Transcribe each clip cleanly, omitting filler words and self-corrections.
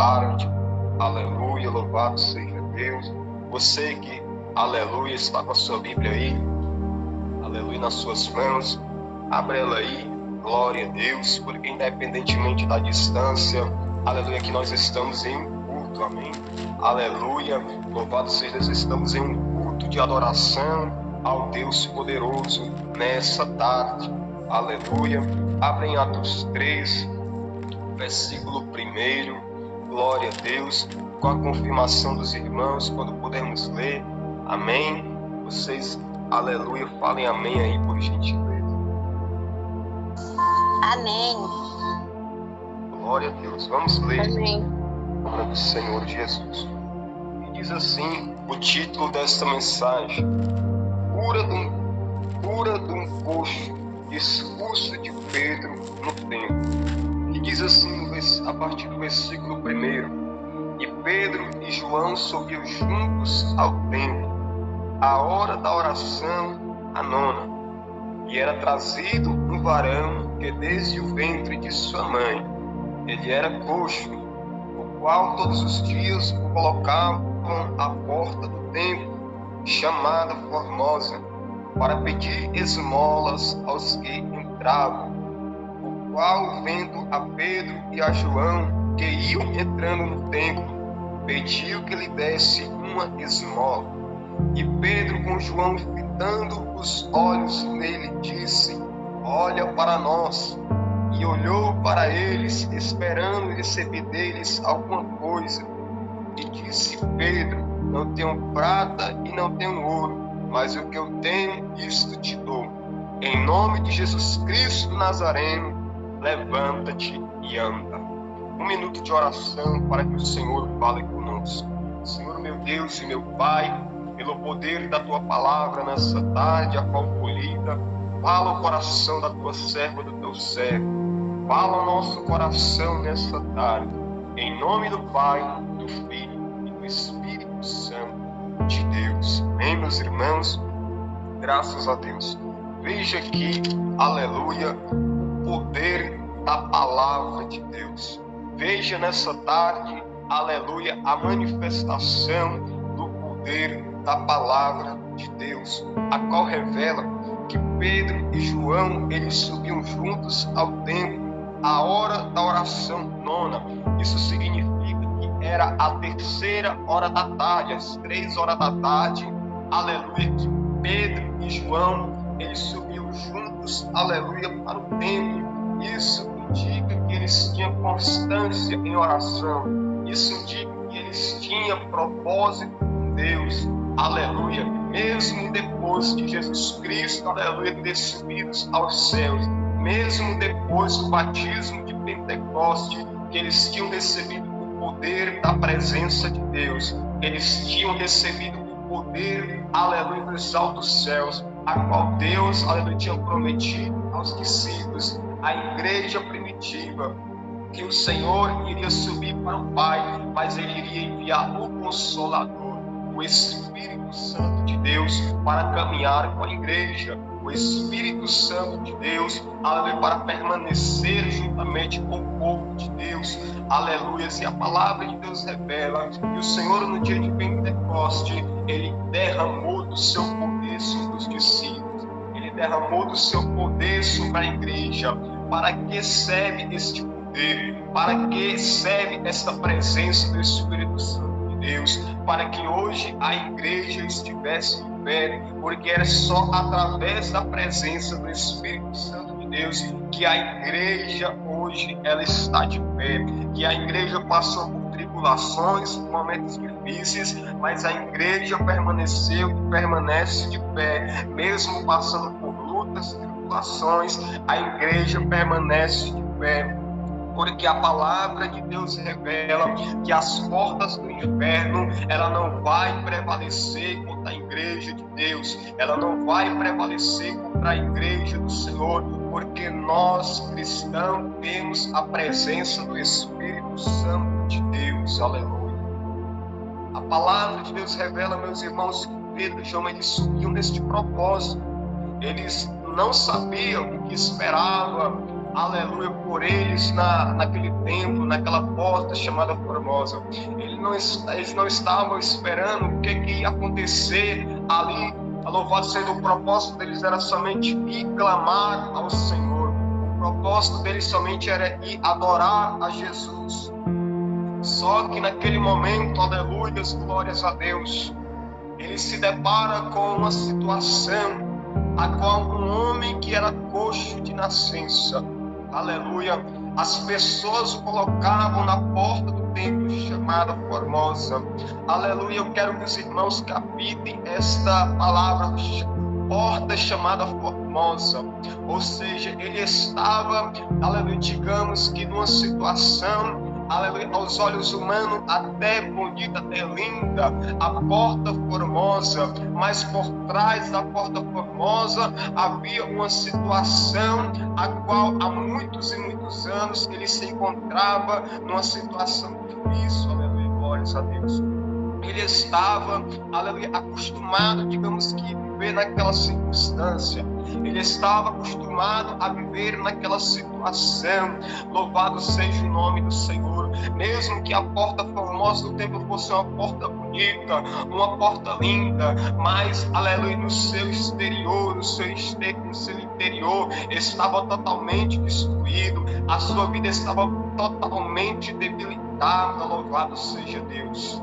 tarde. Aleluia, louvado seja Deus. Você que, aleluia, está com a sua Bíblia aí, aleluia, nas suas mãos, abre ela aí, glória a Deus, porque independentemente da distância, aleluia, que nós estamos em um culto, amém? Aleluia, louvado seja Deus, estamos em um culto de adoração ao Deus poderoso nessa tarde, aleluia. Abre em Atos 3, versículo 1, glória a Deus, com a confirmação dos irmãos, quando pudermos ler, amém? Vocês, aleluia, falem amém aí, por gentileza. Amém. Glória a Deus, vamos ler. Amém. Em nome do Senhor Jesus. E diz assim o título desta mensagem: cura de um coxo, discurso de Pedro no templo. E diz assim a partir do versículo 1: E Pedro e João subiam juntos ao templo, à hora da oração, a nona. E era trazido um varão que desde o ventre de sua mãe, ele era coxo, o qual todos os dias o colocavam à porta do templo, chamada Formosa, para pedir esmolas aos que entravam. O qual, vendo a Pedro e a João, que iam entrando no templo, pediu que lhe desse uma esmola. E Pedro, com João fitando os olhos nele, disse: Olha para nós. E olhou para eles, esperando receber deles alguma coisa. E disse Pedro: Não tenho prata e não tenho ouro, mas o que eu tenho, isto te dou. Em nome de Jesus Cristo Nazareno, levanta-te e anda. Um minuto de oração para que o Senhor fale conosco. Senhor, meu Deus e meu Pai, pelo poder da Tua palavra nessa tarde, a qual foi lida, fala o coração da Tua serva, do Teu servo. Fala o nosso coração nessa tarde. Em nome do Pai, do Filho e do Espírito Santo de Deus. Amém, meus irmãos? Graças a Deus. Veja aqui, aleluia, o poder da palavra de Deus. Veja nessa tarde, aleluia, a manifestação do poder da palavra de Deus, a qual revela que Pedro e João, eles subiam juntos ao templo à hora da oração nona. Isso significa que era a terceira hora da tarde, às 3 horas da tarde, aleluia, que Pedro e João, eles subiam juntos, aleluia, para o templo. Isso indica que eles tinham constância em oração. Isso indica que eles tinham propósito com Deus, aleluia. Mesmo depois de Jesus Cristo, aleluia, ter subido aos céus, mesmo depois do batismo de Pentecoste, que eles tinham recebido o poder da presença de Deus, eles tinham recebido o poder, aleluia, dos altos céus, a qual Deus, aleluia, tinha prometido aos discípulos, a igreja primitiva, que o Senhor iria subir para o Pai, mas Ele iria enviar o Consolador, o Espírito Santo de Deus, para caminhar com a igreja, o Espírito Santo de Deus, aleluia, para permanecer juntamente com o povo de Deus, aleluia. E a palavra de Deus revela que o Senhor, no dia de Pentecoste, Ele derramou do seu poder sobre os discípulos, Ele derramou do seu poder sobre a igreja. Para que serve este poder? Para que serve esta presença do Espírito Santo de Deus? Para que hoje a igreja estivesse em pé, porque era só através da presença do Espírito Santo de Deus que a igreja hoje ela está de pé, que a igreja passou por tribulações, momentos difíceis, mas a igreja permaneceu e permanece de pé, mesmo passando por lutas, tribulações, a igreja permanece de pé. Porque a palavra de Deus revela que as portas do inferno, ela não vai prevalecer contra a igreja de Deus, ela não vai prevalecer contra a igreja do Senhor, porque nós, cristãos, temos a presença do Espírito Santo de Deus, aleluia. A palavra de Deus revela, meus irmãos, que Pedro e João, eles subiam neste propósito, eles não sabiam o que esperava aleluia, por eles naquele templo, naquela porta chamada Formosa. Eles não estavam esperando o que ia acontecer ali. Louvado seja, o propósito deles era somente ir clamar ao Senhor. O propósito deles somente era ir adorar a Jesus. Só que naquele momento, aleluia, glórias a Deus, ele se depara com uma situação a qual um homem que era coxo de nascença, aleluia, as pessoas o colocavam na porta do templo chamada Formosa. Aleluia, eu quero que os irmãos captem esta palavra, porta chamada Formosa. Ou seja, ele estava, aleluia, digamos que numa situação, aleluia, aos olhos humanos até bonita, até linda, a porta Formosa, mas por trás da porta Formosa havia uma situação a qual há muitos e muitos anos ele se encontrava numa situação difícil, aleluia, glórias a Deus. Ele estava, aleluia, acostumado, digamos que, viver naquela circunstância. Ele estava acostumado a viver naquela situação. Louvado seja o nome do Senhor. Mesmo que a porta formosa do templo fosse uma porta bonita, uma porta linda, mas, aleluia, no seu exterior, no seu interior, estava totalmente destruído. A sua vida estava totalmente debilitada. Louvado seja Deus.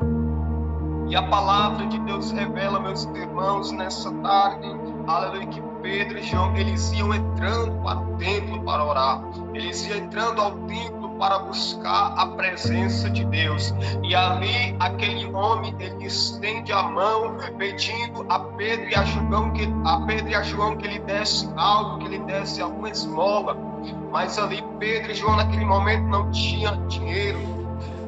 E a palavra de Deus revela, meus irmãos, nessa tarde, aleluia, que Pedro e João, eles iam entrando para o templo para orar. Eles iam entrando ao templo para buscar a presença de Deus. E ali, aquele homem, ele estende a mão, pedindo a Pedro e a João que lhe desse algo, que lhe desse alguma esmola. Mas ali, Pedro e João, naquele momento, não tinham dinheiro.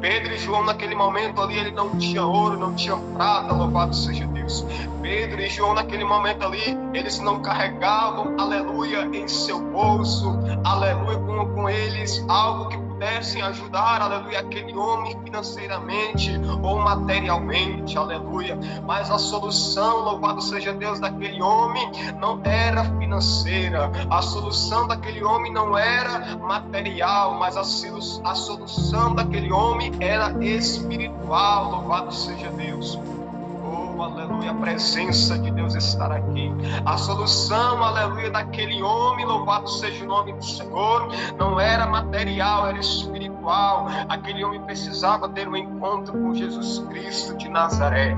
Pedro e João, naquele momento ali, ele não tinha ouro, não tinha prata, louvado seja Deus. Pedro e João, naquele momento ali, eles não carregavam, aleluia, em seu bolso, aleluia, com eles, algo que pudessem ajudar, aleluia, aquele homem financeiramente ou materialmente, aleluia. Mas a solução, louvado seja Deus, daquele homem não era financeira, a solução daquele homem não era material, mas a solução daquele homem era espiritual, louvado seja Deus. Oh, aleluia, a presença de Deus estar aqui. A solução, aleluia, daquele homem, louvado seja o nome do Senhor, não era material, era espiritual. Aquele homem precisava ter um encontro com Jesus Cristo de Nazaré.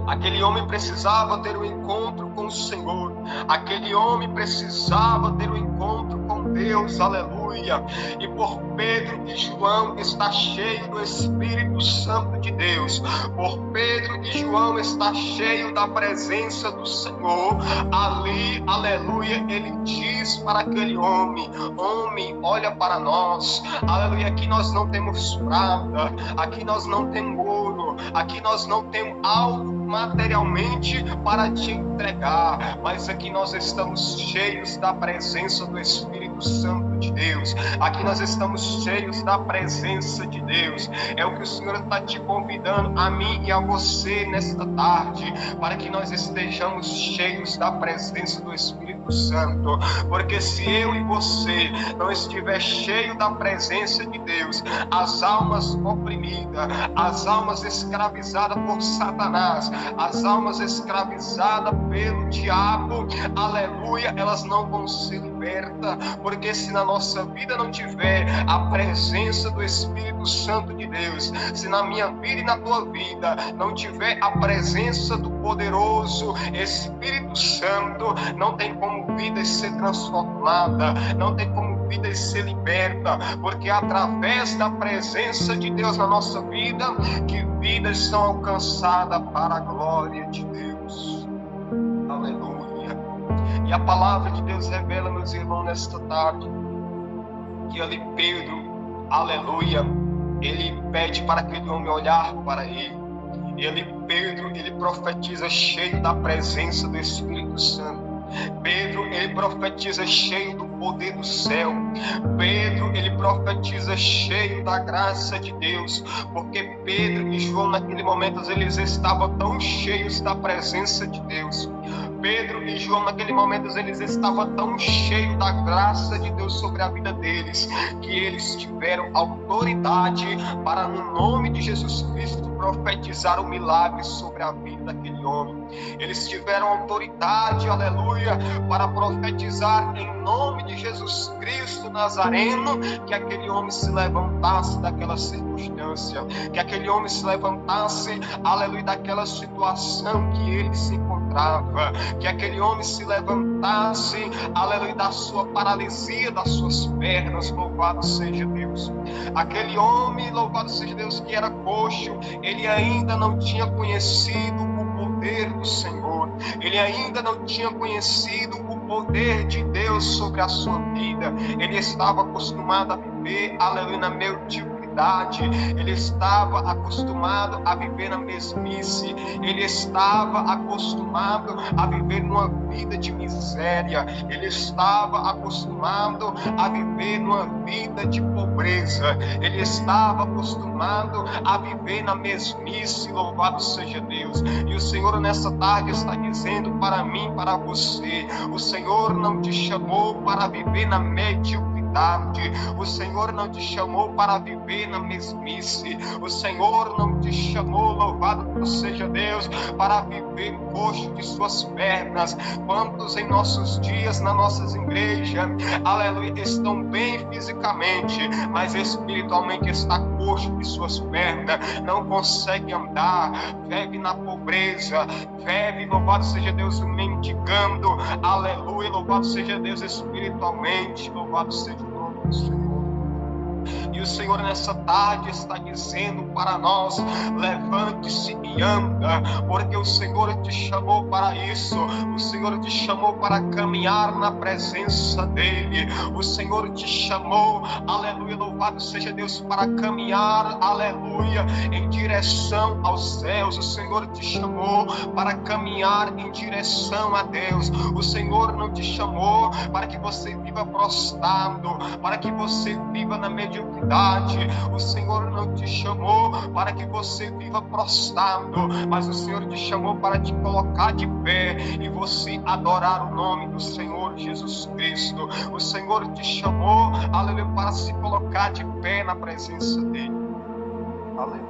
Aquele homem precisava ter um encontro com o Senhor. Aquele homem precisava ter um encontro com Deus, aleluia. E por Pedro e João está cheio do Espírito Santo de Deus. Por Pedro e João está cheio da presença do Senhor. Ali, aleluia, ele diz para aquele homem: homem, olha para nós. Aleluia, aqui nós não temos prata, aqui nós não temos ouro, aqui nós não temos algo materialmente para te entregar, mas aqui nós estamos cheios da presença do Espírito Santo de Deus. Aqui nós estamos cheios da presença de Deus. É o que o Senhor está te convidando, a mim e a você, nesta tarde, para que nós estejamos cheios da presença do Espírito Santo. Porque se eu e você não estiver cheio da presença de Deus, as almas oprimidas, as almas escravizadas por Satanás, as almas escravizadas pelo diabo, aleluia, elas não vão ser libertas. Porque se na nossa vida não tiver a presença do Espírito Santo de Deus, se na minha vida e na tua vida não tiver a presença do poderoso Espírito Santo, não tem como vida ser transformada, não tem como vida ser liberta, porque é através da presença de Deus na nossa vida que vidas são alcançadas para a glória de Deus. Aleluia. E a palavra de Deus revela, meus irmãos, nesta tarde, que ali Pedro, aleluia, ele pede para aquele homem olhar para ele. E ali Pedro, ele profetiza cheio da presença do Espírito Santo. Pedro, ele profetiza cheio do poder do céu. Pedro, ele profetiza cheio da graça de Deus, porque Pedro e João naquele momento eles estavam tão cheios da presença de Deus. Pedro e João, naquele momento, eles estavam tão cheios da graça de Deus sobre a vida deles, que eles tiveram autoridade para, no nome de Jesus Cristo, profetizar um milagre sobre a vida daquele homem. Eles tiveram autoridade, aleluia, para profetizar em nome de Jesus Cristo Nazareno, que aquele homem se levantasse daquela circunstância, que aquele homem se levantasse, aleluia, daquela situação que ele se encontrava, que aquele homem se levantasse, aleluia, da sua paralisia, das suas pernas. Louvado seja Deus. Aquele homem, louvado seja Deus, que era coxo, ele ainda não tinha conhecido o poder do Senhor, ele ainda não tinha conhecido o poder de Deus sobre a sua vida. Ele estava acostumado a viver, aleluia, na mediocridade. Ele estava acostumado a viver na mesmice, ele estava acostumado a viver numa vida de miséria, ele estava acostumado a viver numa vida de pobreza, ele estava acostumado a viver na mesmice. Louvado seja Deus. E o Senhor nessa tarde está dizendo para mim, para você: o Senhor não te chamou para viver na mediocridade, o Senhor não te chamou para viver na mesmice, o Senhor não te chamou, louvado seja Deus, para viver coxo de suas pernas. Quantos em nossos dias, nas nossas igrejas, aleluia, estão bem fisicamente, mas espiritualmente está coxo de suas pernas, não consegue andar, vive na pobreza, vive, louvado seja Deus, mendigando, aleluia, louvado seja Deus, espiritualmente, louvado seja o nome do Senhor. E o Senhor nessa tarde está dizendo para nós: levante-se e anda, porque o Senhor te chamou para isso, o Senhor te chamou para caminhar na presença dEle, o Senhor te chamou, aleluia, louvado seja Deus, para caminhar, aleluia, em direção aos céus. O Senhor te chamou para caminhar em direção a Deus. O Senhor não te chamou para que você viva prostrado, para que você viva na mediocridade. O Senhor não te chamou para que você viva prostrado, mas o Senhor te chamou para te colocar de pé e você adorar o nome do Senhor Jesus Cristo. O Senhor te chamou, aleluia, para se colocar de pé na presença dEle. Aleluia.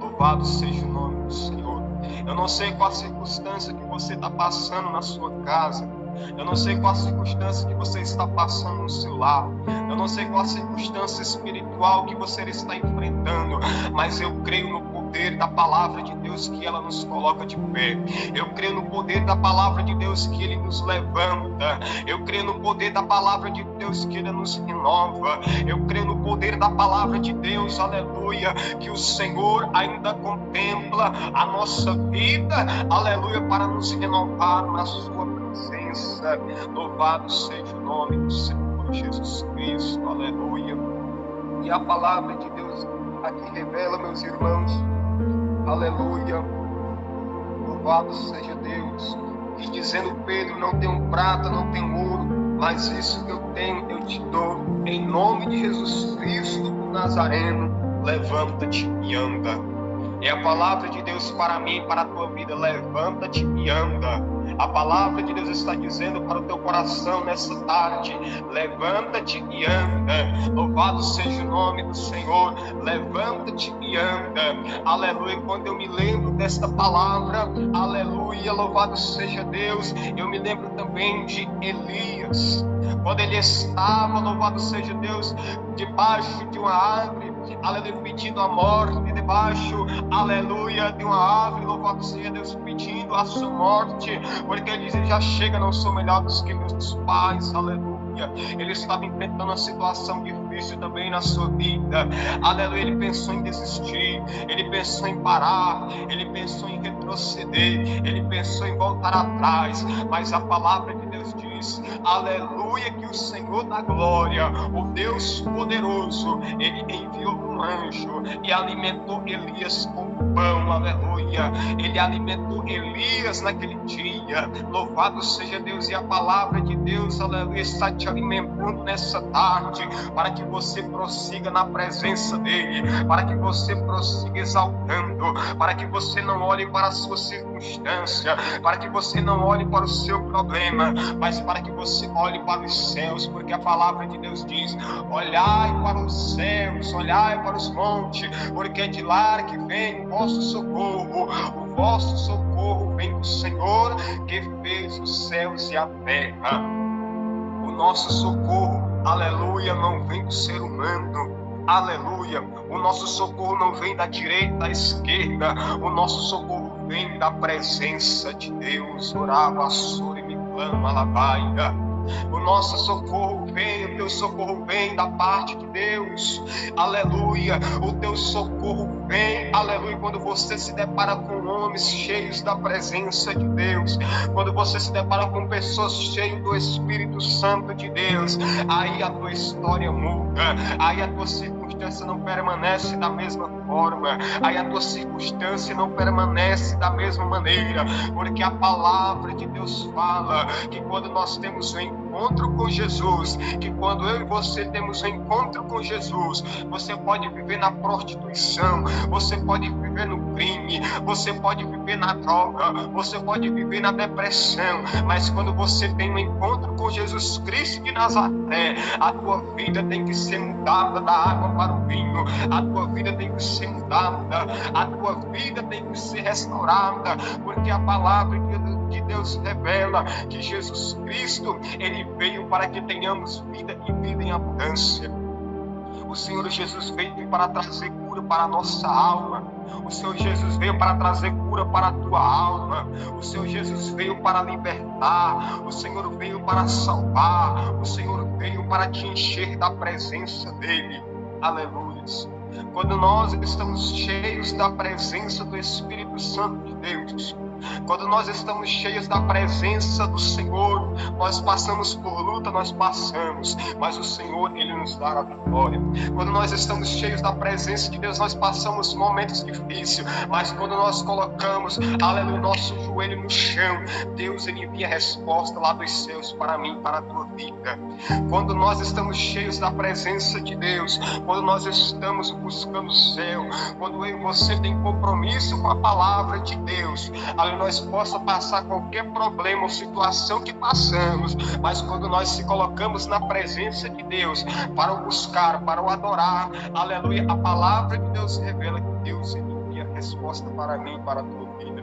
Louvado seja o nome do Senhor. Eu não sei qual a circunstância que você está passando na sua casa. Eu não sei qual a circunstância que você está passando no seu lar. Eu não sei qual a circunstância espiritual que você está enfrentando, mas eu creio no poder da palavra de Deus, que ela nos coloca de pé. Eu creio no poder da palavra de Deus, que Ele nos levanta. Eu creio no poder da palavra de Deus, que Ele nos renova. Eu creio no poder da palavra de Deus, aleluia, que o Senhor ainda contempla a nossa vida, aleluia, para nos renovar na sua presença. Louvado seja o nome do Senhor Jesus Cristo, aleluia. E a palavra de Deus aqui revela, meus irmãos, aleluia, louvado seja Deus. E dizendo Pedro: não tenho prata, não tenho ouro, mas isso que eu tenho eu te dou, em nome de Jesus Cristo do Nazareno, levanta-te e anda. É a palavra de Deus para mim, para a tua vida: levanta-te e anda. A palavra de Deus está dizendo para o teu coração nessa tarde: levanta-te e anda. Louvado seja o nome do Senhor. Levanta-te e anda. Aleluia. Quando eu me lembro desta palavra, aleluia, louvado seja Deus, eu me lembro também de Elias. Quando ele estava, louvado seja Deus, debaixo de uma árvore, aleluia, pedindo a morte, debaixo, aleluia, de uma árvore, louvado seja Deus, pedindo a sua morte, porque ele diz: já chega, não sou melhor do que meus pais, aleluia. Ele estava enfrentando uma situação difícil também na sua vida, aleluia. Ele pensou em desistir, ele pensou em parar, ele pensou em retroceder, ele pensou em voltar atrás, mas a palavra de Deus diz, aleluia, que o Senhor da glória, o Deus poderoso, ele enviou um anjo e alimentou Elias com pão, aleluia. Ele alimentou Elias naquele dia, louvado seja Deus. E a palavra de Deus, aleluia, está te alimentando nessa tarde, para que você prossiga na presença dele, para que você prossiga exaltando, para que você não olhe para as suas circunstâncias, circunstância, para que você não olhe para o seu problema, mas para que você olhe para os céus, porque a palavra de Deus diz: olhai para os céus, olhai para os montes, porque é de lá que vem o vosso socorro. O vosso socorro vem do Senhor, que fez os céus e a terra. O nosso socorro, aleluia, não vem do ser humano. Aleluia, o nosso socorro não vem da direita, da esquerda, o nosso socorro vem da presença de Deus. Orava, sore, me clama, lavaia. O nosso socorro vem, o teu socorro vem da parte de Deus. Aleluia, o teu socorro vem, aleluia, quando você se depara com homens cheios da presença de Deus, quando você se depara com pessoas cheias do Espírito Santo de Deus, aí a tua história muda, aí a tua circunstância não permanece da mesma forma, aí a tua circunstância não permanece da mesma maneira, porque a palavra de Deus fala que quando nós temos um encontro com Jesus, que quando eu e você temos um encontro com Jesus, você pode viver na prostituição, você pode viver no crime, você pode viver na droga, você pode viver na depressão, mas quando você tem um encontro com Jesus Cristo de Nazaré, a tua vida tem que ser mudada da água para o vinho, a tua vida tem que ser mudada, a tua vida tem que ser restaurada, porque a palavra de Deus revela que Jesus Cristo, Ele veio para que tenhamos vida e vida em abundância. O Senhor Jesus veio para trazer cura para a nossa alma. O Senhor Jesus veio para trazer cura para a tua alma. O Senhor Jesus veio para libertar. O Senhor veio para salvar. O Senhor veio para te encher da presença dEle. Aleluia. Quando nós estamos cheios da presença do Espírito Santo de Deus, quando nós estamos cheios da presença do Senhor, nós passamos por luta, nós passamos, mas o Senhor, Ele nos dá a vitória. Quando nós estamos cheios da presença de Deus, nós passamos momentos difíceis, mas quando nós colocamos, aleluia, nosso joelho no chão, Deus, Ele envia resposta lá dos céus para mim, para a tua vida. Quando nós estamos cheios da presença de Deus, quando nós estamos buscando o céu, quando eu e você tem compromisso com a palavra de Deus, nós possa passar qualquer problema ou situação que passamos, mas quando nós se colocamos na presença de Deus para o buscar, para o adorar, aleluia, a palavra de Deus revela que Deus envia resposta para mim, para a tua vida.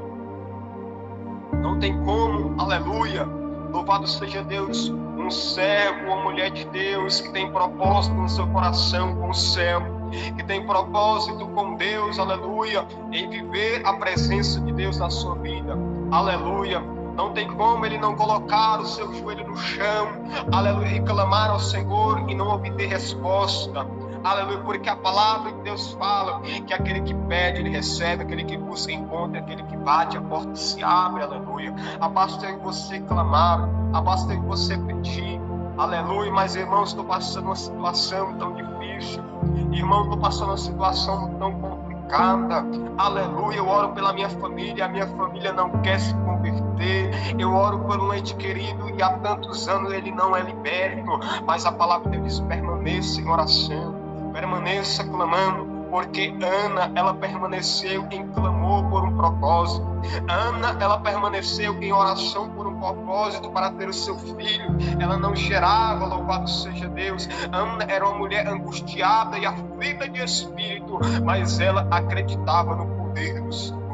Não tem como, aleluia, louvado seja Deus, um servo ou mulher de Deus que tem propósito no seu coração com o céu, que tem propósito com Deus, aleluia, em viver a presença de Deus na sua vida, aleluia. Não tem como ele não colocar o seu joelho no chão, aleluia, e clamar ao Senhor e não obter resposta, aleluia, porque a palavra de Deus fala que aquele que pede, ele recebe, aquele que busca, encontra, aquele que bate, a porta se abre, aleluia. Basta eu e você clamar, basta eu e você pedir, aleluia. Mas irmãos, estou passando uma situação tão difícil, irmão, estou passando uma situação tão complicada, aleluia. Eu oro pela minha família, a minha família não quer se converter, eu oro por um ente querido e há tantos anos ele não é liberto, mas a palavra de Deus permaneça em oração, permaneça clamando, porque Ana, ela permaneceu em clamor por um propósito. Ana, ela permaneceu em oração por um propósito para ter o seu filho. Ela não gerava, louvado seja Deus. Ana era uma mulher angustiada e aflita de espírito, mas ela acreditava no poder do Senhor.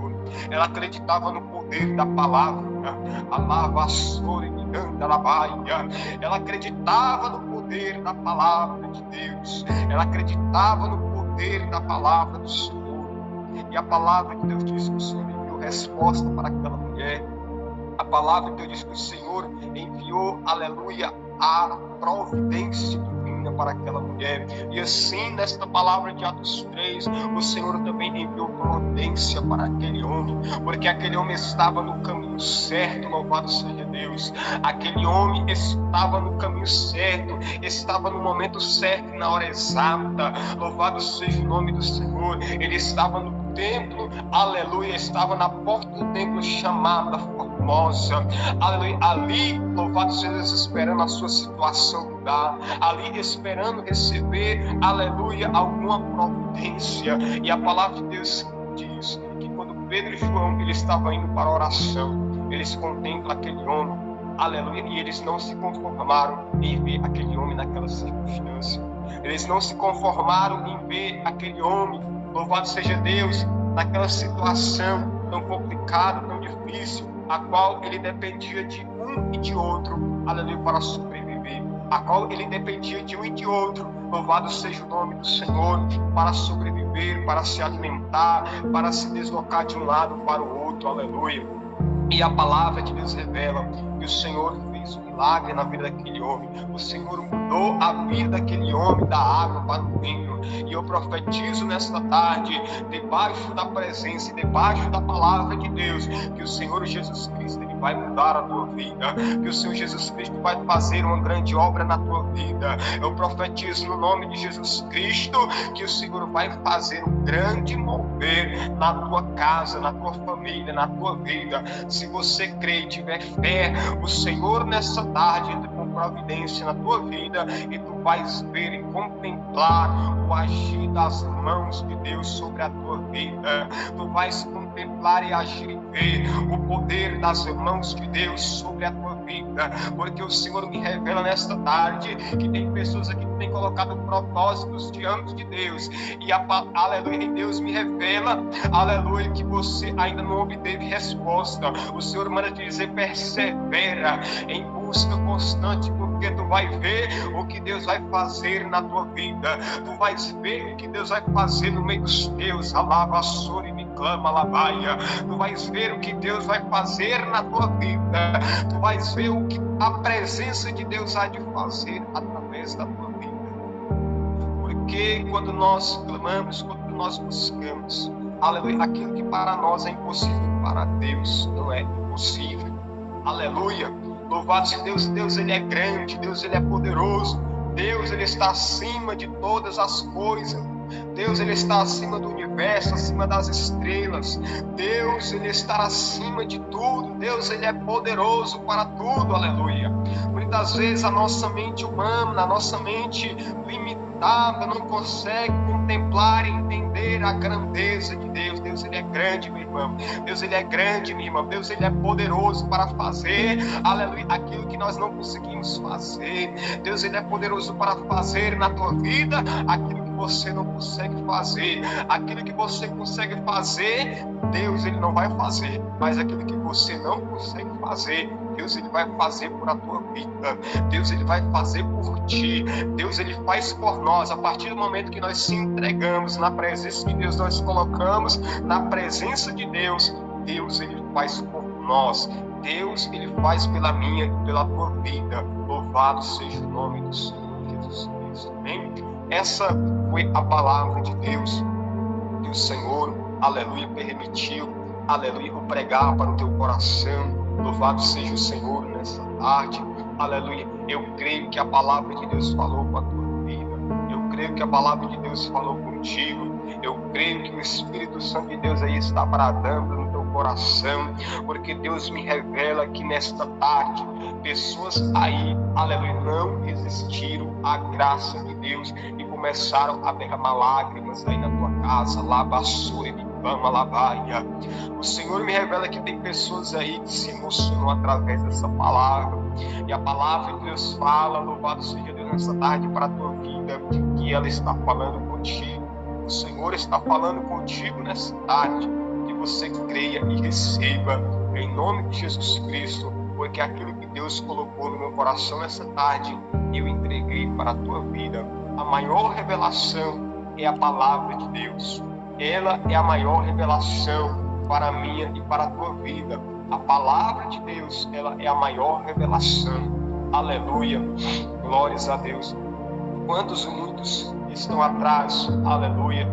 Ela acreditava no poder da palavra. Ela acreditava no poder da palavra de Deus. Ela acreditava no poder da palavra do Senhor. E a palavra de Deus diz que o Senhor enviou resposta para aquela mulher. A palavra de Deus diz que o Senhor enviou, aleluia, a providência divina para aquela mulher. E assim, nesta palavra de Atos 3, o Senhor também enviou providência para aquele homem, porque aquele homem estava no caminho certo, louvado seja Deus. Aquele homem estava no caminho certo, estava no momento certo, na hora exata, louvado seja o nome do Senhor. Ele estava no templo, aleluia, estava na porta do templo chamada Formosa, aleluia, ali, louvado seja Deus, esperando a sua situação mudar, ali esperando receber, aleluia, alguma providência. E a palavra de Deus diz que quando Pedro e João, eles estavam indo para a oração. Eles contemplam aquele homem, aleluia, e eles não se conformaram em ver aquele homem naquela circunstância. Eles não se conformaram em ver aquele homem, louvado seja Deus, naquela situação tão complicada, tão difícil, a qual ele dependia de um e de outro, aleluia, para sobreviver, a qual ele dependia de um e de outro, louvado seja o nome do Senhor, para sobreviver, para se alimentar, para se deslocar de um lado para o outro, aleluia. E a palavra de Deus revela que o Senhor fez um milagre na vida daquele homem. O Senhor mudou a vida daquele homem da água para o vinho. E eu profetizo nesta tarde, debaixo da presença e debaixo da palavra de Deus, que o Senhor Jesus Cristo ele vai mudar a tua vida, que o Senhor Jesus Cristo vai fazer uma grande obra na tua vida. Eu profetizo no nome de Jesus Cristo que o Senhor vai fazer um grande mover na tua casa, na tua família, na tua vida. Se você crê e tiver fé, o Senhor nessa tarde entra com providência na tua vida e tu vais ver e contemplar o agir das mãos de Deus sobre a tua vida. Tu vais contemplar e agir e ver o poder das mãos de Deus sobre a tua vida, porque o Senhor me revela nesta tarde que tem pessoas aqui que têm colocado propósitos diante de Deus e aleluia, Deus me revela, aleluia, que você ainda não obteve resposta. O Senhor manda te dizer: persevera em busca constante, porque tu vai ver o que Deus vai fazer na tua vida. Tu vais ver o que Deus vai fazer no meio dos teus. Alava, e me clama, lavaia. Tu vais ver o que Deus vai fazer na tua vida. Tu vais ver o que a presença de Deus há de fazer através da tua vida. Porque quando nós clamamos, quando nós buscamos, aleluia, aquilo que para nós é impossível, para Deus não é impossível. Aleluia. Louvado seja Deus. Deus ele é grande, Deus ele é poderoso, Deus ele está acima de todas as coisas. Deus ele está acima do universo, acima das estrelas. Deus ele está acima de tudo. Deus ele é poderoso para tudo, aleluia. Muitas vezes a nossa mente humana, a nossa mente limitada não consegue contemplar e entender a grandeza de Deus. Deus ele é grande, meu irmão. Deus ele é grande, minha irmã. Deus ele é poderoso para fazer, aleluia, aquilo que nós não conseguimos fazer. Deus ele é poderoso para fazer na tua vida aquilo que você não consegue fazer. Aquilo que você consegue fazer, Deus ele não vai fazer. Mas aquilo que você não consegue fazer, Deus ele vai fazer por a tua vida. Deus ele vai fazer por ti. Deus ele faz por nós. A partir do momento que nós se entregamos na presença de Deus, nós colocamos na presença de Deus, Deus ele faz por nós. Deus ele faz pela minha e pela tua vida. Louvado seja o nome do Senhor Jesus Cristo. Amém? Essa foi a palavra de Deus que o Senhor, aleluia, permitiu, aleluia, o pregar para o teu coração. Louvado seja o Senhor nessa tarde, aleluia. Eu creio que a palavra de Deus falou com a tua vida. Eu creio que a palavra de Deus falou contigo. Eu creio que o Espírito Santo de Deus aí está bradando no teu coração, porque Deus me revela que nesta tarde pessoas aí, aleluia, não resistiram à graça de Deus e começaram a derramar lágrimas aí na tua casa. Labassure, me clama, lavaia. O Senhor me revela que tem pessoas aí que se emocionam através dessa palavra. E a palavra de Deus fala, louvado seja Deus nessa tarde para a tua vida, que ela está falando contigo. O Senhor está falando contigo nessa tarde, que você creia e receba em nome de Jesus Cristo, porque aquilo que Deus colocou no meu coração nessa tarde, eu entreguei para a tua vida. A maior revelação é a palavra de Deus. Ela é a maior revelação para a minha e para a tua vida. A palavra de Deus, ela é a maior revelação. Aleluia. Glórias a Deus. Quantos muitos estão atrás, aleluia,